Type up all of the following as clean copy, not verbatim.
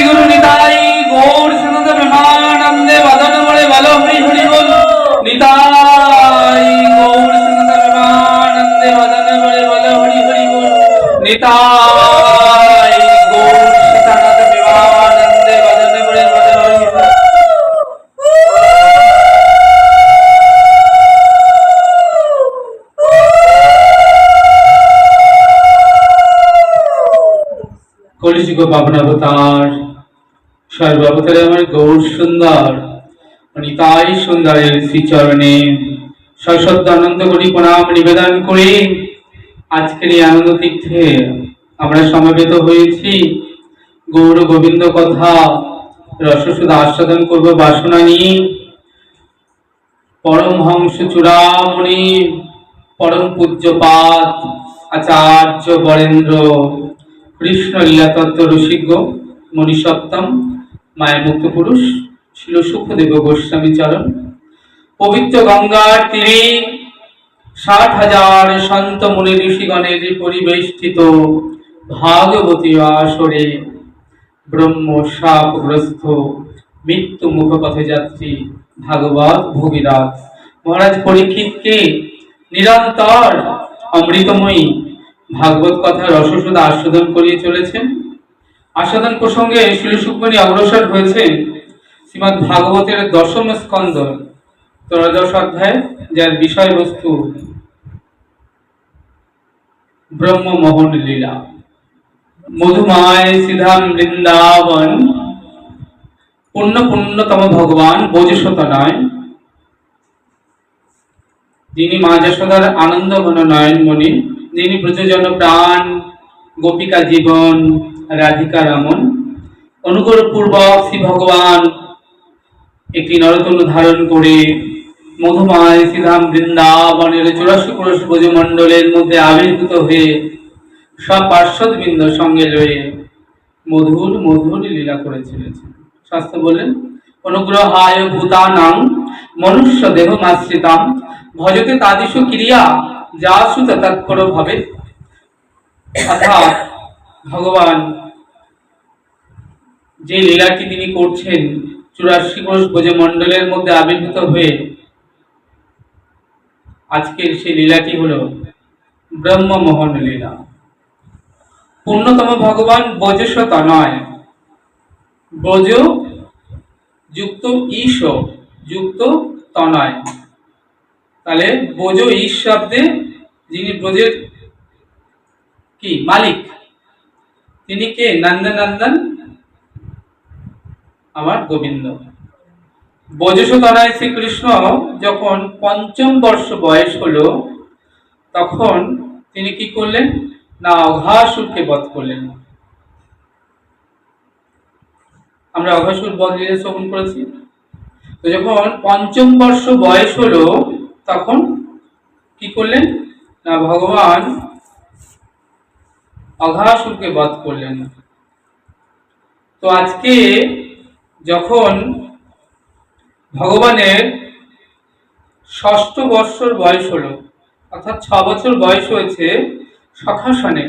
গুরু নিতাই গৌর সনদ প্রেমানন্দে বদন বলে বলো হরি হরি বল। নিতাই গৌর সনদ প্রেমানন্দে বদন বলে বলো হরি হরি বল। নিতাই গৌর সনদ প্রেমানন্দে বদন বলে বলো হরি হরি বল। কলিযুগ পাবনাবতার সর্বাবতারে আমার গৌর সুন্দর নিতাই সুন্দরের শ্রীচরণে সশব্দ আনন্দ করি প্রণাম নিবেদন করে আজকের এই আনন্দ তীর্থে আমরা সমবেত হয়েছি। গৌর গোবিন্দ কথা রসসুধা আস্বাদন করব বাসনা নিয়ে। পরমহংস চূড়ামণি পরম পূজ্যপাদ আচার্য বরেন্দ্র কৃষ্ণ লীলাতত্ত্ব রসিজ্ঞ মণিসপ্তম মায়ের মুক্ত পুরুষ ছিল সুখদেব গোস্বামী চরণ পবিত্র গঙ্গার তীরে 60,000 সন্ত মুনি ঋষিগণের পরিবেষ্টিত ভাগবতী আসরে ব্রহ্ম শাপগ্রস্ত মৃত্যু মুখপথে যাত্রী ভাগবত ভগীরথ মহারাজ পরীক্ষিতকে নিরন্তর অমৃতময়ী ভাগবত কথা রসসুধা আস্বাদন করিয়ে চলেছেন। আস্বাদন প্রসঙ্গে শ্রী সুখমণি অগ্রসর হয়েছেন শ্রীমদ্ ভাগবতের 10ম স্কন্ধ 13 অধ্যায়, যার বিষয়বস্তু ব্রহ্মমোহন লীলা। মধুমায় সিধাম বৃন্দাবন পুণ্যতম ভগবান বোজসতনয়, যিনি মা যশোদার আনন্দ ঘন নয়নমণি, যিনি ব্রজজন প্রাণ গোপিকা জীবন রাধিকা রমন, অনুগ্রহ পূর্বক শ্রী ভগবান একটি নরতনু ধারণ করে মধুমায় শ্রীধাম বৃন্দাবনের 84 ক্রোশ ব্রজমণ্ডলের মধ্যে আবির্ভূত হয়ে সব পার্শ্বদবৃন্দ সঙ্গে লয়ে মধুর মধুর লীলা করে চলেছেন। শাস্ত্র বলেন, অনুগ্রহায় ভূতানাং মনুষ্য দেহমাশ্রিতাম ভজতে তাদিশু ক্রিয়া যাসু তৎপর ভাবে। অর্থাৎ ভগবান যে লীলাটি তিনি করছেন 84 ক্রোশ ব্রজমণ্ডলের মধ্যে আবির্ভূত হয়ে, আজকের সেই লীলাটি হলো ব্রহ্মমোহন লীলা। পূর্ণতম ভগবান ব্রজসতনয়, ব্রজ যুক্ত ঈশ যুক্ত তনয়, তাহলে ব্রজ ঈশ শব্দে যিনি ব্রজের কি মালিক, তিনি কে? নন্দনন্দন আমার গোবিন্দ। ব্রজসতনয় শ্রীকৃষ্ণ যখন 5ম বর্ষ বয়স হলো, তখন তিনি কি করলেন না অঘাসুরকে বধ করলেন। আমরা অঘাসুর বধ লীলা শ্রবণ করেছি। তো যখন 5ম বর্ষ বয়স হলো, তখন কি করলেন না ভগবান অঘাসুরকে বধ করলেন। তো আজকে যখন ভগবানের 6ষ্ঠ বৎসর বয়স হলো, অর্থাৎ 6 বছর বয়স হয়েছে, সখাসনে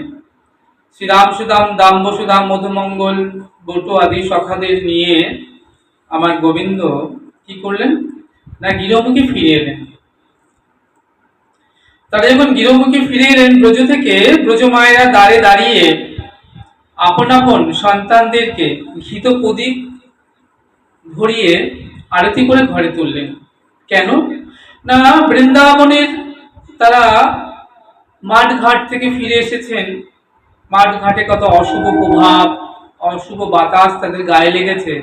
শ্রীরাম সুদাম দাম্ব সুদাম মধুমঙ্গল বটু আদি সখাদের নিয়ে আমার গোবিন্দ কি করলেন না গৃহমুখী ফিরে এলেন। তারা যখন গৃহমুখী ফিরে এলেন, ব্রজ থেকে ব্রজ মায়েরা দাঁড়ে দাঁড়িয়ে আপন আপন সন্তানদেরকে ঘৃত প্রদীপ ভরিয়ে আরতি করে ঘরে তুললেন। কেন না বৃন্দাবনের তারা মাঠ ঘাট থেকে ফিরে এসেছেন। মাঠ ঘাটে কত অশুভ প্রভাব, অশুভ বাতাস তাদের গায়ে লেগেছে,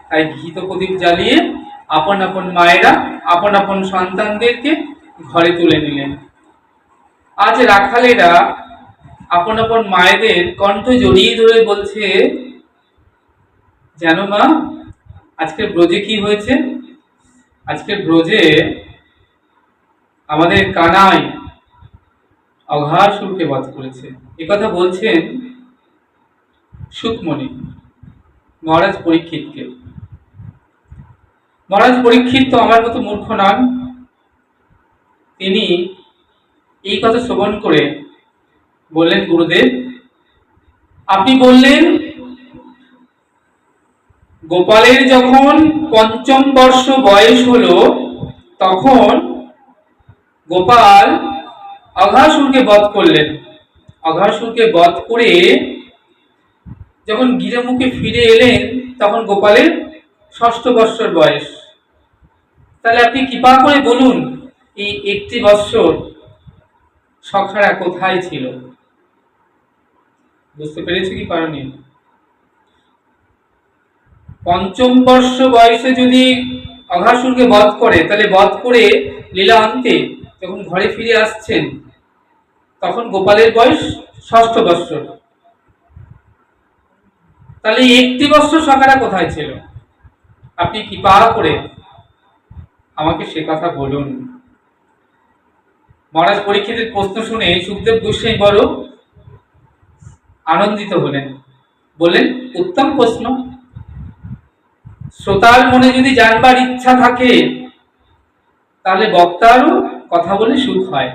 তাই ঘৃত প্রদীপ জ্বালিয়ে আপন আপন মায়েরা আপন আপন সন্তানদেরকে ঘরে তুলে নিলেন। আজ রাখালেরা আপন আপন মায়েদের কণ্ঠ জড়িয়ে ধরে বলছে, জানো মা আজকের ব্রজে কি হয়েছে? আজকের ব্রজে আমাদের কানাই অঘাসুরকে বধ করেছে। একথা বলছেন সুখমণি মহারাজ পরীক্ষিতকে। মহারাজ পরীক্ষিত তো আমার মতো মূর্খ নন। তিনি এই কথা শ্রবণ করে বললেন, গুরুদেব আপনি বললেন গোপালের যখন পঞ্চম বর্ষ বয়স হলো, তখন গোপাল অঘাসুরকে বধ করলেন। অঘাসুরকে বধ করে যখন গৃহমুখে ফিরে এলেন, তখন গোপালের ষষ্ঠ বৎসর বয়স। তাহলে আপনি কৃপা করে বলুন, এই 1টি বৎসর সখারা কোথায় ছিল? বুঝতে পেরেছি কি পারেনি? পঞ্চম বর্ষ বয়সে যদি অঘাসুরকে বধ করে, তাহলে বধ করে লীলা অন্তে যখন ঘরে ফিরে আসছেন, তখন গোপালের বয়স ষষ্ঠ বৎসর। তাহলে 1টি বৎসর সখারা কোথায় ছিল? আপনি কৃপা করে আমাকে সে কথা বলুন। মহারাজ পরীক্ষিতের প্রশ্ন শুনে সুখদেব গোস্বামী বড় আনন্দিত হলেন। বললেন, উত্তম প্রশ্ন। শ্রোতার মনে যদি জানবার ইচ্ছা থাকে, তাহলে বক্তারও কথা বলে সুখ হয়।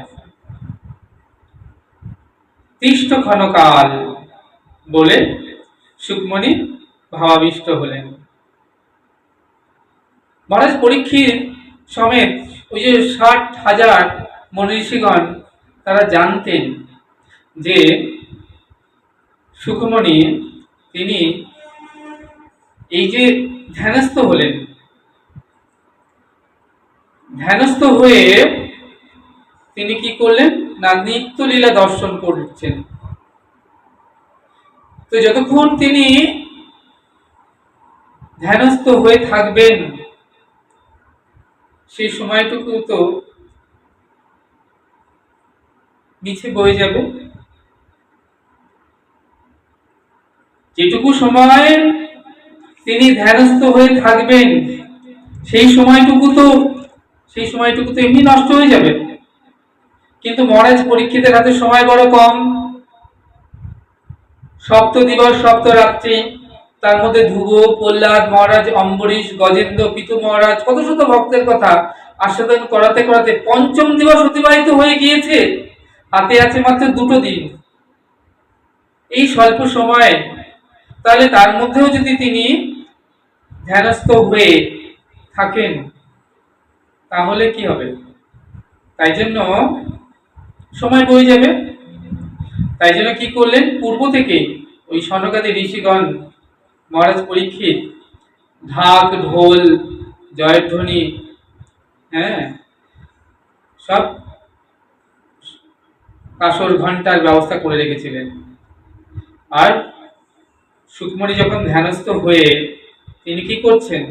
তিষ্ঠ ক্ষণকাল বলে সুখমণি ভাবাবিষ্ট হলেন। মহারাজ পরীক্ষিত সমেত ওই যে 60,000 মনীষীগণ, তারা জানতেন যে সুখমণি তিনি এই যে ধ্যানস্থ হলেন, ধ্যানস্থ হয়ে তিনি কি করলেন না, নিত্য লীলা দর্শন করছেন। তো যতক্ষণ তিনি ধ্যানস্থ হয়ে থাকবেন, সেই সময়টুকু তো মিছে বয়ে যাবে। যেটুকু সময় তিনি ধ্যানস্থ হয়ে থাকবেন, সেই সময়টুকু তো এমনি নষ্ট হয়ে যাবে। কিন্তু মহারাজ পরীক্ষিতের হাতে সময় বড় কম। সপ্ত দিবস সপ্ত রাত্রি, তার মধ্যে ধ্রুব, প্রহ্লাদ মহারাজ, অম্বরীশ, গজেন্দ্র, পিতু মহারাজ, কত শত ভক্তের কথা আস্বাদন করাতে করাতে পঞ্চম দিবস অতিবাহিত হয়ে গিয়েছে। হাতে আছে মাত্র 2টো দিন। এই স্বল্প সময়ে তাহলে তার মধ্যেও যদি তিনি ধ্যানস্থ হয়ে থাকেন, তাহলে কি হবে? তাই জন্য সময় বয়ে যাবে। তাই জন্য কি করলেন, পূর্ব থেকে ওই সনকাদি ঋষিগণ মহারাজ পরীক্ষিত ঢাক, ঢোল, জয়ধ্বনি, সব কাসর ঘন্টার ব্যবস্থা করে রেখেছিলেন। আর সুখমণি যখন ধ্যানস্থ হয়ে তিনি কি করছেন,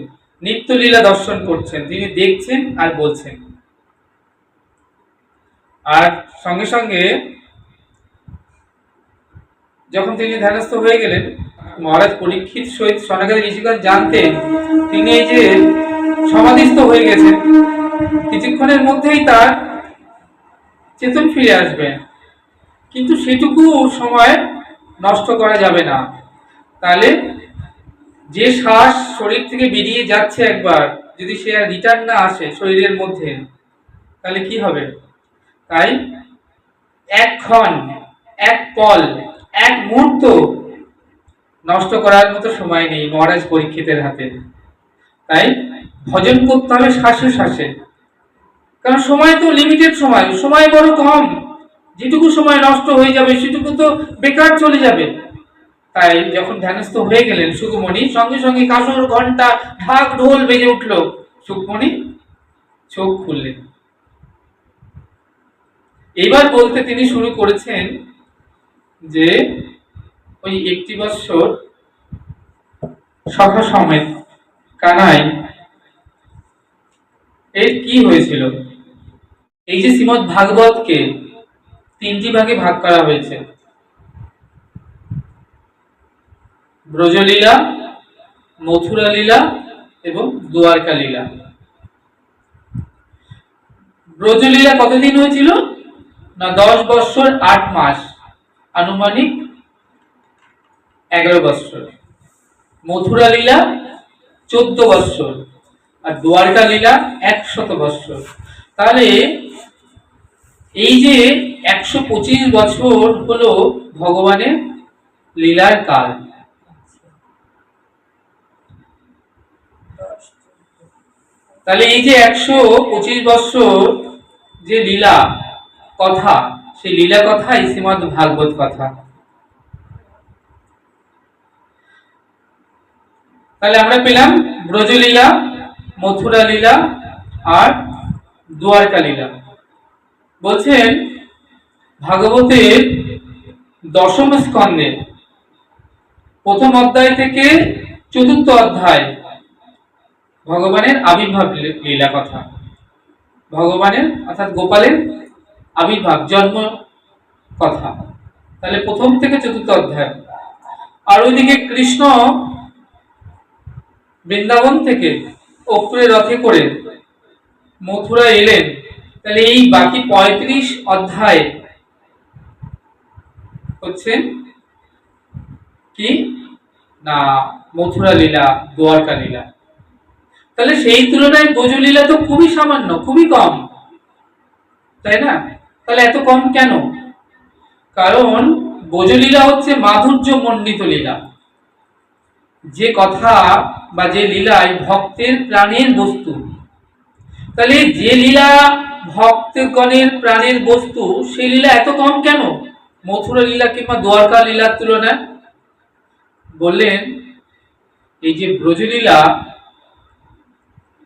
নিত্য লীলা দর্শন করছেন, তিনি দেখছেন আর বলছেন। আর সঙ্গে সঙ্গে যখন তিনি ধ্যানস্থ হয়ে গেলেন, মহারাজ পরীক্ষিত সহিত সনকাদি ঋষিগণ জানতেন তিনি এই যে সমাধিস্থ হয়ে গেছেন, কিছুক্ষণের মধ্যেই তার চেতন ফিরে আসবে। কিন্তু সেটুকু সময় নষ্ট করা যাবে না। তাহলে যে শ্বাস শরীর থেকে বেরিয়ে যাচ্ছে একবার, যদি সে আর রিটার্ন না আসে শরীরের মধ্যে, তাহলে কি হবে? তাই এক ক্ষণ, এক পল, এক মুহূর্ত নষ্ট করার মতো সময় নেই মহারাজ পরীক্ষিতের হাতে। তাই ভজন করতে হবে শ্বাসে শ্বাসে, কারণ সময় তো লিমিটেড, সময় বড় কম। যেটুকু সময় নষ্ট হয়ে যাবে সেটুকু তো বেকার চলে যাবে। তাই যখন ধ্যানস্থ হয়ে গেলেন সুখমণি, সঙ্গে সঙ্গে কাসর ঘন্টা, ঢাক, ঢোল বেজে উঠল। সুখমণি চোখ খুললেন। এইবার বলতে তিনি শুরু করেছেন যে ওই 1টি বৎসর সখা সমেত কানাই এর কি হয়েছিল। এই যে শ্রীমদ ভাগবতকে 3টি ভাগে ভাগ করা হয়েছে, ব্রজলীলা, মথুরা লীলা এবং দ্বারকা লীলা। ব্রজলীলা কতদিন হয়েছিল না, 10 বৎসর 8 মাস, আনুমানিক 11 বৎসর। মথুরা লীলা 14 বৎসর, আর দ্বারকা লীলা 100 বৎসর। তাহলে এই যে 125 বছর হলো ভগবানের লীলার কাল। তাহলে এই যে 125 বৎসর যে লীলা কথা, সেই লীলা কথাই শ্রীমদ্ ভাগবত কথা। তাহলে আমরা পেলাম ব্রজলীলা, মথুরা লীলা আর দ্বারকা লীলা। বলছেন ভাগবতের দশম স্কন্ধে প্রথম অধ্যায় থেকে চতুর্থ অধ্যায় ভগবানের আবির্ভাব লীলা কথা, ভগবানের অর্থাৎ গোপালের আবির্ভাব জন্ম কথা। তাহলে প্রথম থেকে চতুর্থ অধ্যায়। আর ওইদিকে কৃষ্ণ বৃন্দাবন থেকে অক্রুরে রথে করে মথুরা এলেন। তাহলে এই বাকি 35 অধ্যায় হচ্ছে কি না মথুরা লীলা, দ্বারকা লীলা। তাহলে সেই তুলনায় ব্রজলীলা তো খুবই সামান্য, খুবই কম, তাই না? তাহলে এত কম কেন? কারণ ব্রজলীলা হচ্ছে মাধুর্য মণ্ডিত লীলা, যে কথা বা যে লীলায় ভক্তের প্রাণের বস্তু। তাহলে যে লীলা ভক্তগণের প্রাণের বস্তু, সেই লীলা এত কম কেন মথুরা লীলা কিংবা দ্বারকা লীলার তুলনায়? বললেন এই যে ব্রজলীলা,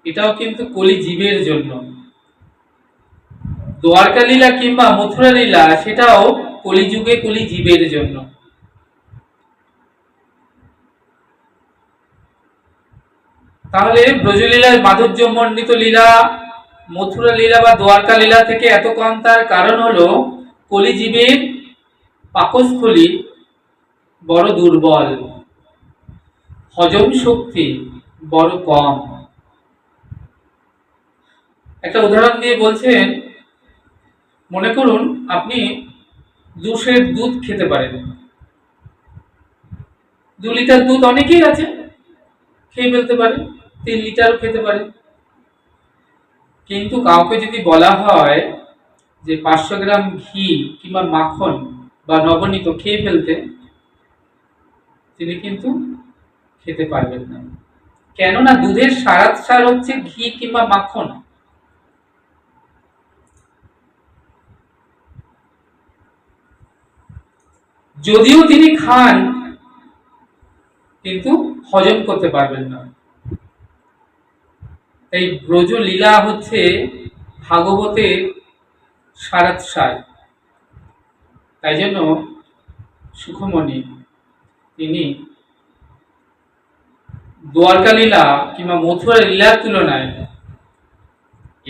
এটাও কিন্তু কলি জীবের জন্য। দ্বারকা লীলা কিংবা মথুরা লীলা সেটাও কলিযুগে কলি জীবের জন্য। তাহলে ব্রজলীলার মাধুর্য মণ্ডিত লীলা, মথুরা লীলা বা দ্বারকা লীলা থেকে এত কম, তার কারণ হলো কলিজীবের পাকস্থলী বড় দুর্বল, হজম শক্তি বড় কম। একটা উদাহরণ দিয়ে বলছেন, মনে করুন আপনি 2 সের দুধ খেতে পারেন। 2 লিটার দুধ অনেকেই আছে, খেয়ে ফেলতে পারে, 3 লিটারও খেতে পারে। কিন্তু কাউকে যদি বলা হয় যে 500 গ্রাম ঘি কিংবা মাখন বা নবনীত খেয়ে ফেলতে, তিনি কিন্তু খেতে পারবেন না। কেননা দুধের সার হচ্ছে ঘি কিংবা মাখন। যদিও তিনি খান, কিন্তু হজম করতে পারবেন না। এই ব্রজ লীলা হচ্ছে ভাগবতের সার। তাই জন্য সুখমণি তিনি দ্বারকা লীলা কিংবা মথুরা লীলার তুলনায়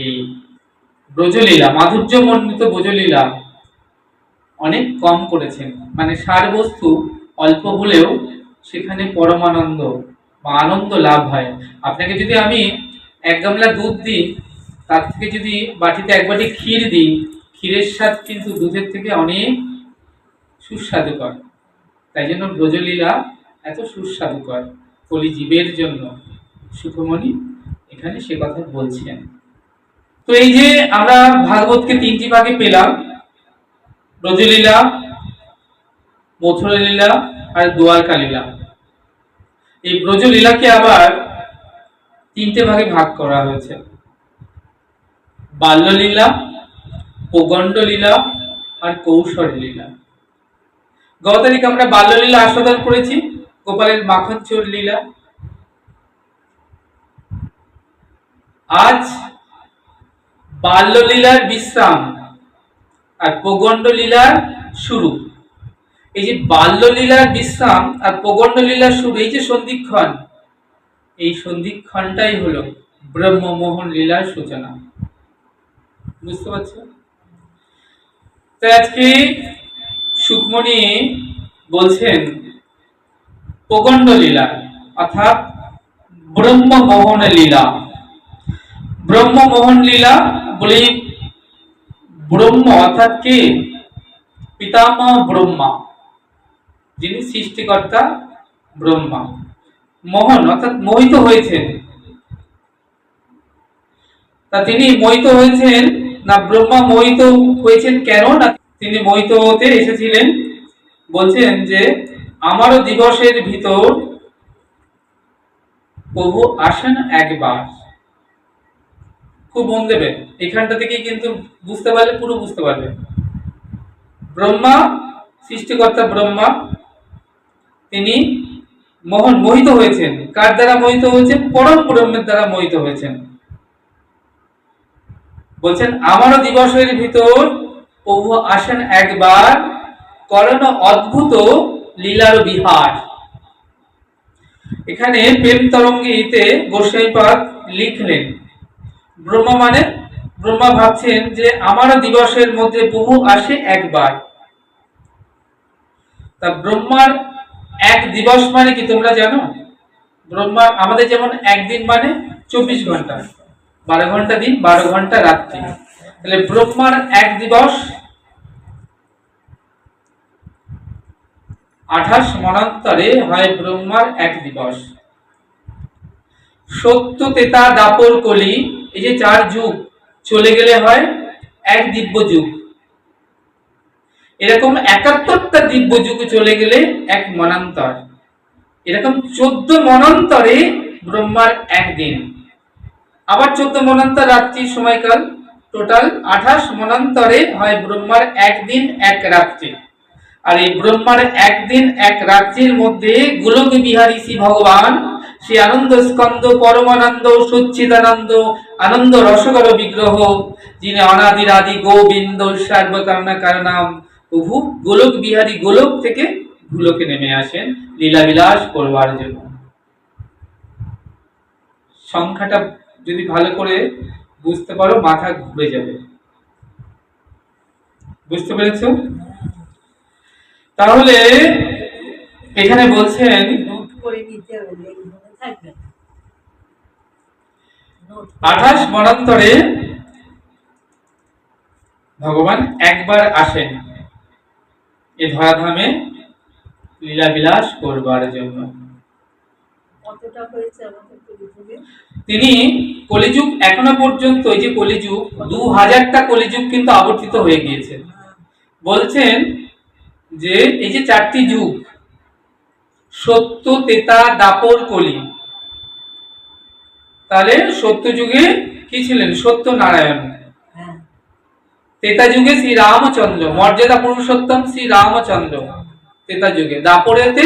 এই ব্রজলীলা, মাধুর্য মণ্ডিত ব্রজলীলা অনেক কম করেছেন। মানে সার বস্তু অল্প হলেও সেখানে পরমানন্দ বা আনন্দ লাভ হয়। আপনাকে যদি আমি 1 গামলা দুধ দিই, তার থেকে যদি বাটিতে 1 বাটি ক্ষীর দিই, ক্ষীরের স্বাদ কিন্তু দুধের থেকে অনেক সুস্বাদুকর। তাই জন্য ব্রজলীলা এত সুস্বাদুকর কলি জীবের জন্য। সুখমণি এখানে সে কথা বলছেন। তো এই যে আমরা ভাগবতকে 3টি ভাগে পেলাম, ব্রজলীলা, মথুরা লীলা আর দ্বারকা লীলা। এই ব্রজলীলাকে আবার 3টে ভাগে ভাগ করা হয়েছে, বাল্যলীলা, প্রগণ্ড লীলা আর কৌশল লীলা। গত তারিখে আমরা বাল্যলীলা আস্বাদন করেছি, গোপালের মাখন চোর লীলা। আজ বাল্যলীলার বিশ্রাম আর প্রগণ্ড লীলার শুরু। এই যে বাল্যলীলার বিশ্রাম আর প্রগণ্ড লীলার শুরু, এই যে সন্ধিক্ষণ, এই সন্ধিক্ষণটাই হলো ব্রহ্মমোহন লীলার সূচনা। বুঝতে পারছো? তো আজকে সুখমণি বলছেন প্রগণ্ড লীলা অর্থাৎ ব্রহ্মমোহন লীলা। ব্রহ্মমোহন লীলা বলি, ব্রহ্ম অর্থাৎ কে? পিতামহ ব্রহ্মা, যিনি সৃষ্টিকর্তা ব্রহ্মা। মোহন অর্থাৎ মোহিত হয়েছেন। তা তিনি মোহিত হয়েছেন না, ব্রহ্মা মোহিত হয়েছেন কেন? না তিনি মোহিত হতে এসেছিলেন, বলছেন যে আমারও দিবসের ভিতর প্রভু আসেন একবার। খুব মন দেবে, এখানটা থেকেই কিন্তু বুঝতে পারলে পুরো বুঝতে পারবে। ব্রহ্মা, সৃষ্টিকর্তা ব্রহ্মা, তিনি মোহিত হয়েছেন। কার দ্বারা মোহিত হয়েছেন? পরম ব্রহ্মের দ্বারা মোহিত হয়েছেন। বলছেন আমারও দিবসের ভিতর প্রভু আসেন একবার, করেন অদ্ভুত লীলার বিহার। এখানে প্রেম তরঙ্গীতে গোসাইপাদ লিখলেন, ব্রহ্মা ভাবছেন যে আমারও দিবসের মধ্যে প্রভু আসে একবার। তা ব্রহ্মার এক দিবস মানে কি তোমরা জানো? ব্রহ্মা আমাদের যেমন একদিন মানে 24 ঘন্টা, 12 ঘন্টা দিন, 12 ঘন্টা রাত্রি। তাহলে ব্রহ্মার এক দিবস 28 মনান্তরে হয় ব্রহ্মার এক দিবস। সত্য তেতা দাপর কলি, এই যে 4 যুগ চলে গেলে হয় এক দিব্য যুগ। এরকম 71টা দিব্য যুগ চলে গেলে এক মনান্তর। এরকম 14 মনান্তরে ব্রহ্মার একদিন, আবার 14 মনান্তর রাত্রি সময়কাল, টোটাল 28 মনান্তরে হয় ব্রহ্মার একদিন এক রাত্রি। আর এই ব্রহ্মার একদিন এক রাত্রির মধ্যে গোলক বিহারী শ্রী ভগবান, শ্রী আনন্দ স্কন্দ পরমানন্দ সচ্চিদানন্দ আনন্দ রসগর বিগ্রহ, যিনি অনাদির আদি গোবিন্দ সর্বকারণা কারণাম, প্রভু গোলক বিহারী গোলক থেকে ভূলোকে নেমে আসেন লীলা বিলাস করবার জন্য। সংখ্যাটা যদি ভালো করে বুঝতে পারো মাথা ঘুরে যাবে। বুঝতে পেরেছো? তাহলে এখানে বলছেন 28 মনান্তরে ভগবান একবার আসেন এ ধরাধামে লীলা বিলাস করবার জন্য। তিনি কলিযুগ এখনো পর্যন্ত, এই যে কলিযুগ 2000টা কলিযুগ কিন্তু আবর্তিত হয়ে গিয়েছে। বলছেন যে এই যে 4টি যুগ, সত্য তেতা দাপর কলি, তাহলে সত্য যুগে কি ছিলেন? সত্য নারায়ণ। তেতা যুগে শ্রী রামচন্দ্র, মর্যাদা পুরুষোত্তম শ্রী রামচন্দ্র তেতা যুগে। দাপরেতে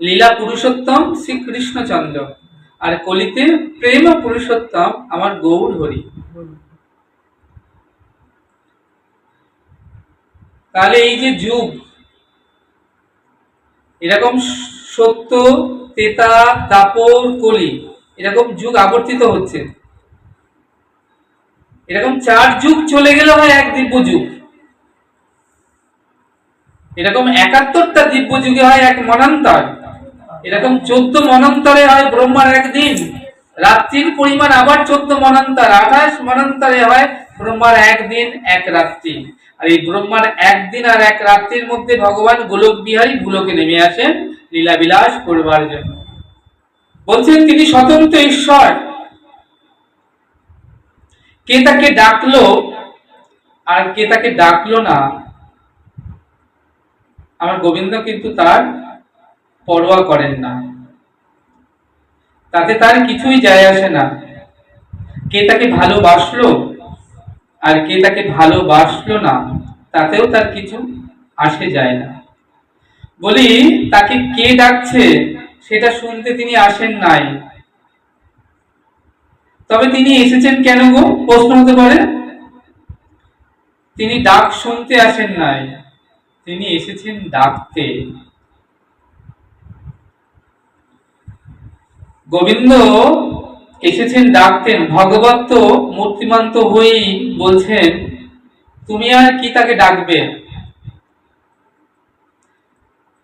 লীলা পুরুষোত্তম শ্রী কৃষ্ণচন্দ্র, আর কলিতে প্রেম পুরুষোত্তম আমার গৌর হরি। তাহলে এই যে যুগ, এরকম সত্য তেতা দাপর কলি, এরকম যুগ আবর্তিত হচ্ছে। এরকম 4 যুগ চলে গেলে হয় এক দিব্য যুগ। এরকম 71টা দিব্য যুগে হয় এক মনান্তর। এরকম 14 মনান্তরে হয় ব্রহ্মার একদিন, রাত্রির পরিমাণ আবার 14 মনান্তর, 28 মনান্তরে হয় ব্রহ্মার একদিন এক রাত্রি। আর এই ব্রহ্মার একদিন আর এক রাত্রির মধ্যে ভগবান গোলক বিহারী ভূলোকে নেমে আসেন লীলা বিলাস করবার জন্য। বলছেন তিনি স্বতন্ত্র ঈশ্বর। কে তাকে ডাকলো আর কে তাকে ডাকলো না, আমার গোবিন্দ কিন্তু তার পরোয়া করেন না, তাতে তার কিছুই যায় আসে না। কে তাকে ভালোবাসলো আর কে তাকে ভালোবাসলো না, তাতেও তার কিছু আসে যায় না। বলি তাকে কে ডাকছে সেটা শুনতে তিনি আসেন নাই, তবে তিনি এসেছেন কেন গো? প্রশ্ন হতে পারে। তিনি ডাক শুনতে আসেন নাই, তিনি এসেছেন ডাকতে। গোবিন্দ এসেছেন ডাকতেন। ভগবত তো মূর্তিমান্ত হয়েই বলছেন তুমি আর কি তাকে ডাকবে?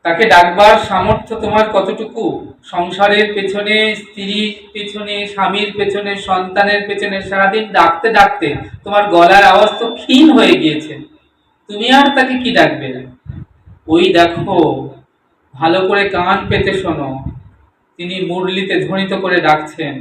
তাকে ডাকবার সামর্থ্য তোমার কতটুকু? সংসারের পেছনে, স্ত্রীর পেছনে, স্বামীর পেছনে, সন্তানের পেছনে সারাদিন ডাকতে ডাকতে তোমার গলার আওয়াজ তো ক্ষীণ হয়ে গিয়েছে, তুমি আর তাকে কি ডাকবে? ওই দেখো, ভালো করে কান পেতে শোনো, তিনি মুরলিতে ধ্বনিত করে ডাকছেন।